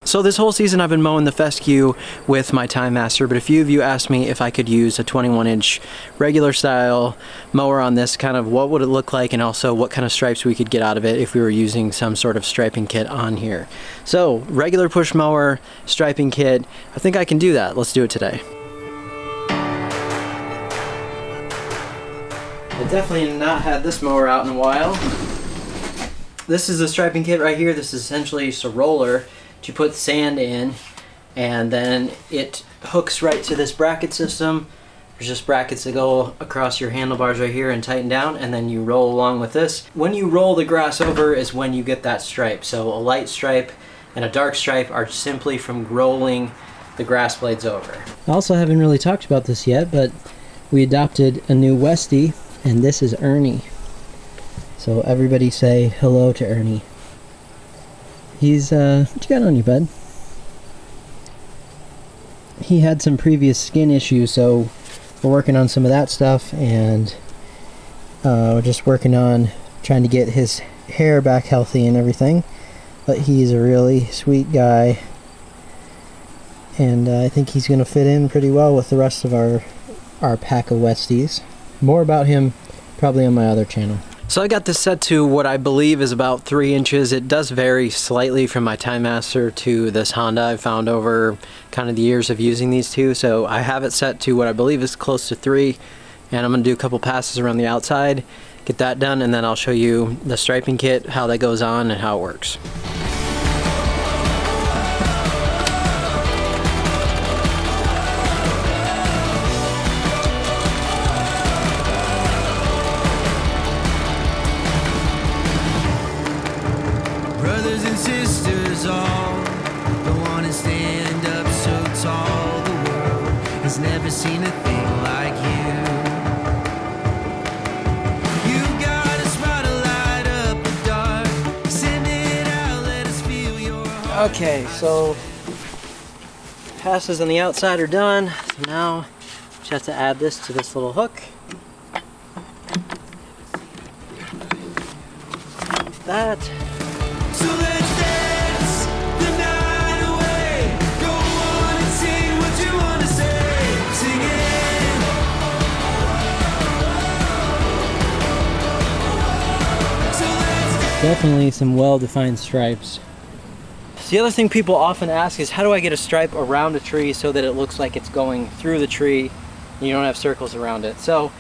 So this whole season I've been mowing the Fescue with my Time Master, but a few of you asked me if I could use a 21-inch regular style mower on this, kind of what would it look like, and also what kind of stripes we could get out of it if we were using some sort of striping kit on here. So regular push mower, striping kit, I think I can do that. Let's do it today. I definitely have not had this mower out in a while. This is the striping kit right here. This is essentially just a roller you put sand in, and then it hooks right to this bracket system. There's just brackets that go across your handlebars right here and tighten down, and then you roll along with this. When you roll the grass over is when you get that stripe. So a light stripe and a dark stripe are simply from rolling the grass blades over. I also haven't really talked about this yet, but we adopted a new Westie, and this is Ernie. So everybody say hello to Ernie. He's, what you got on you, bud? He had some previous skin issues, so we're working on some of that stuff, and we're just working on trying to get his hair back healthy and everything. But he's a really sweet guy, and I think he's going to fit in pretty well with the rest of our pack of Westies. More about him probably on my other channel. So I got this set to what I believe is about 3 inches. It does vary slightly from my Time Master to this Honda I've found over kind of the years of using these two. So I have it set to what I believe is close to 3, and I'm going to do a couple passes around the outside, get that done, and then I'll show you the striping kit, how that goes on, and how it works. Brothers and sisters all don't want to stand up so tall. The world has never seen a thing like you. You got a spotlight up the dark. Send it out, let us feel your heart. Okay, so passes on the outside are done. So now just have to add this to this little hook. That. So let's dance the night away. Go on and say what you want to say. Sing it. So let's dance. Definitely some well-defined stripes. So the other thing people often ask is, how do I get a stripe around a tree so that it looks like it's going through the tree and you don't have circles around it? So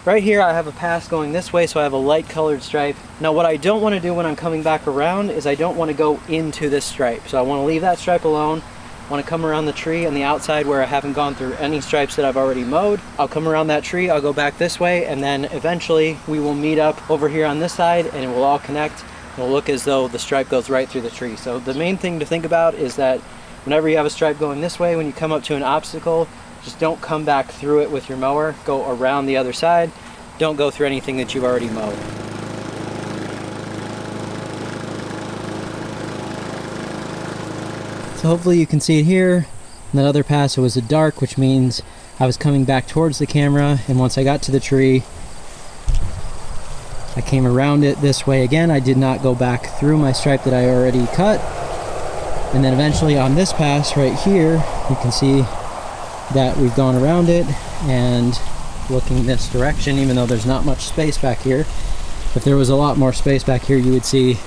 right here I have a pass going this way, so I have a light colored stripe. Now what I don't want to do when I'm coming back around is I don't want to go into this stripe. So I want to leave that stripe alone. I want to come around the tree on the outside where I haven't gone through any stripes that I've already mowed. I'll come around that tree, I'll go back this way, and then eventually we will meet up over here on this side and it will all connect. It'll look as though the stripe goes right through the tree. So the main thing to think about is that whenever you have a stripe going this way, when you come up to an obstacle, just don't come back through it with your mower. Go around the other side. Don't go through anything that you've already mowed. So hopefully you can see it here. In that other pass it was a dark, which means I was coming back towards the camera, and once I got to the tree, I came around it this way again. I did not go back through my stripe that I already cut. And then eventually on this pass right here, you can see that we've gone around it and looking this direction, even though there's not much space back here. If there was a lot more space back here, you would see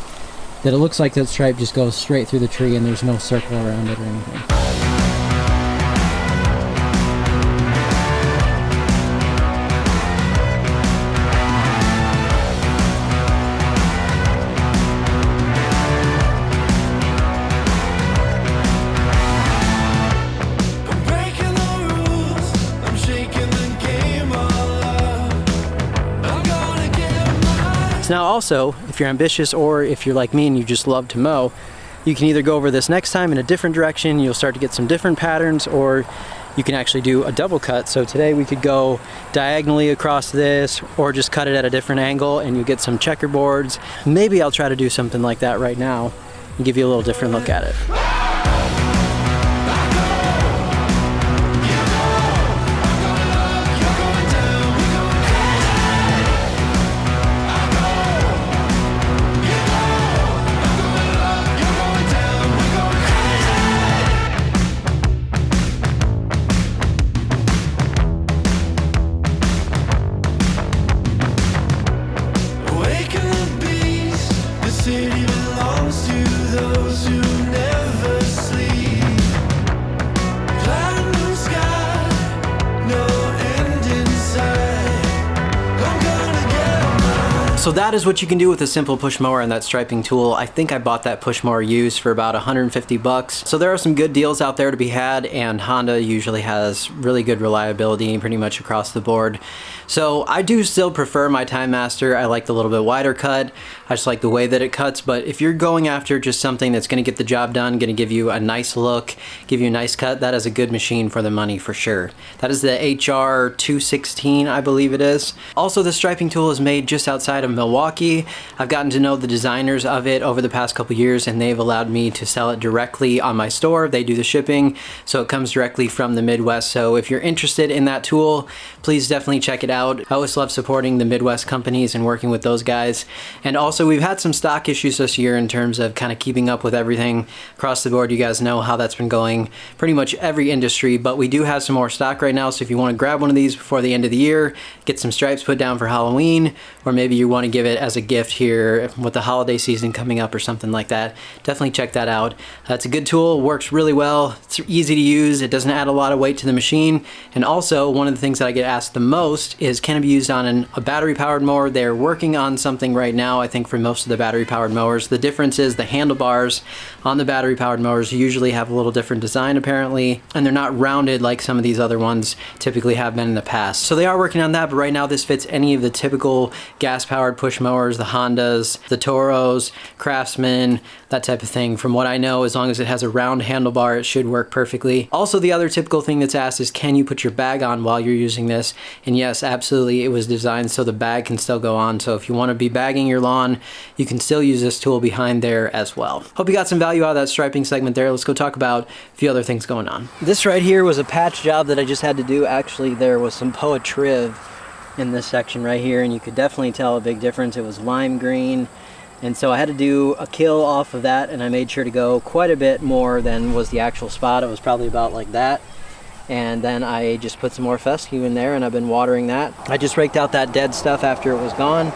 that it looks like that stripe just goes straight through the tree and there's no circle around it or anything. Now also, if you're ambitious or if you're like me and you just love to mow, you can either go over this next time in a different direction, you'll start to get some different patterns, or you can actually do a double cut. So today we could go diagonally across this or just cut it at a different angle and you get some checkerboards. Maybe I'll try to do something like that right now and give you a little different look at it. So that is what you can do with a simple push mower and that striping tool. I think I bought that push mower used for about 150 bucks. So there are some good deals out there to be had, and Honda usually has really good reliability pretty much across the board. So I do still prefer my Time Master. I like the little bit wider cut. I just like the way that it cuts, but if you're going after just something that's gonna get the job done, gonna give you a nice look, give you a nice cut, that is a good machine for the money for sure. That is the HR 216, I believe it is. Also, the striping tool is made just outside of Milwaukee. I've gotten to know the designers of it over the past couple years, and they've allowed me to sell it directly on my store. They do the shipping, so it comes directly from the Midwest. So if you're interested in that tool, please definitely check it out. I always love supporting the Midwest companies and working with those guys. And also, we've had some stock issues this year in terms of kind of keeping up with everything across the board. You guys know how that's been going pretty much every industry, but we do have some more stock right now. So if you want to grab one of these before the end of the year, get some stripes put down for Halloween, or maybe you want to give it as a gift here with the holiday season coming up or something like that, definitely check that out. It's a good tool, works really well, it's easy to use, it doesn't add a lot of weight to the machine. And also, one of the things that I get asked the most is, can it be used on a battery powered mower? They're working on something right now, I think, for most of the battery powered mowers. The difference is the handlebars on the battery powered mowers usually have a little different design apparently, and they're not rounded like some of these other ones typically have been in the past. So they are working on that, but right now this fits any of the typical gas powered push mowers, the Hondas, the Toros, Craftsman, that type of thing. From what I know, as long as it has a round handlebar, it should work perfectly. Also, the other typical thing that's asked is, can you put your bag on while you're using this? And yes, absolutely, it was designed so the bag can still go on. So if you want to be bagging your lawn, you can still use this tool behind there as well. Hope you got some value out of that striping segment there. Let's go talk about a few other things going on. This right here was a patch job that I just had to do. Actually, there was some Poa triv in this section right here, and you could definitely tell a big difference. It was lime green, and so I had to do a kill off of that, and I made sure to go quite a bit more than was the actual spot. It was probably about like that. And then I just put some more fescue in there, and I've been watering that. I just raked out that dead stuff after it was gone.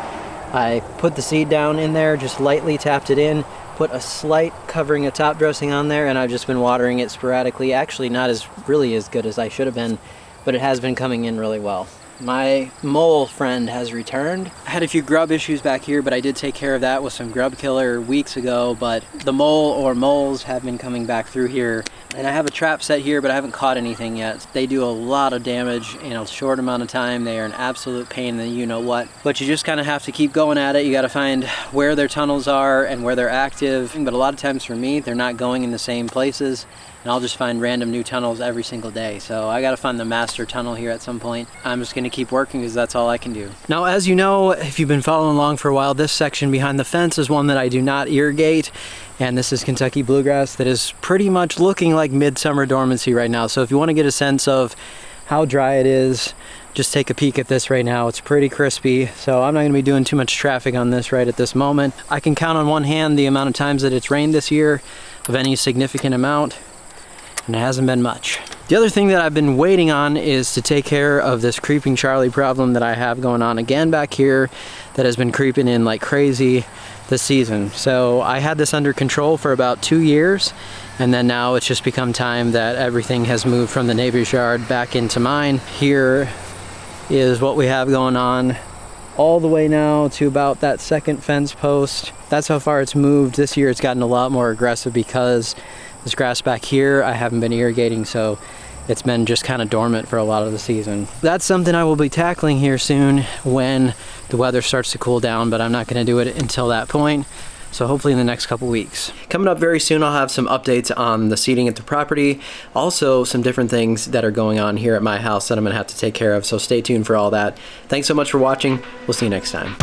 I put the seed down in there, just lightly tapped it in, put a slight covering of top dressing on there, and I've just been watering it sporadically. Actually, not really as good as I should have been, but it has been coming in really well. My mole friend has returned. I had a few grub issues back here, but I did take care of that with some grub killer weeks ago, but the mole or moles have been coming back through here. And I have a trap set here, but I haven't caught anything yet. They do a lot of damage in a short amount of time. They are an absolute pain in the you-know-what. But you just kind of have to keep going at it. You got to find where their tunnels are and where they're active. But a lot of times for me, they're not going in the same places. And I'll just find random new tunnels every single day. So I gotta find the master tunnel here at some point. I'm just gonna keep working because that's all I can do. Now, as you know, if you've been following along for a while, this section behind the fence is one that I do not irrigate. And this is Kentucky Bluegrass that is pretty much looking like midsummer dormancy right now. So if you wanna get a sense of how dry it is, just take a peek at this right now. It's pretty crispy, so I'm not gonna be doing too much traffic on this right at this moment. I can count on one hand the amount of times that it's rained this year of any significant amount, and it hasn't been much. The other thing that I've been waiting on is to take care of this creeping Charlie problem that I have going on again back here that has been creeping in like crazy this season. So I had this under control for about 2 years, and then now it's just become time that everything has moved from the neighbor's yard back into mine. Here is what we have going on all the way now to about that second fence post. That's how far it's moved. This year it's gotten a lot more aggressive because this grass back here I haven't been irrigating, so it's been just kind of dormant for a lot of the season. That's something I will be tackling here soon when the weather starts to cool down, but I'm not going to do it until that point. So hopefully in the next couple weeks. Coming up very soon, I'll have some updates on the seeding at the property. Also some different things that are going on here at my house that I'm gonna have to take care of. So stay tuned for all that. Thanks so much for watching. We'll see you next time.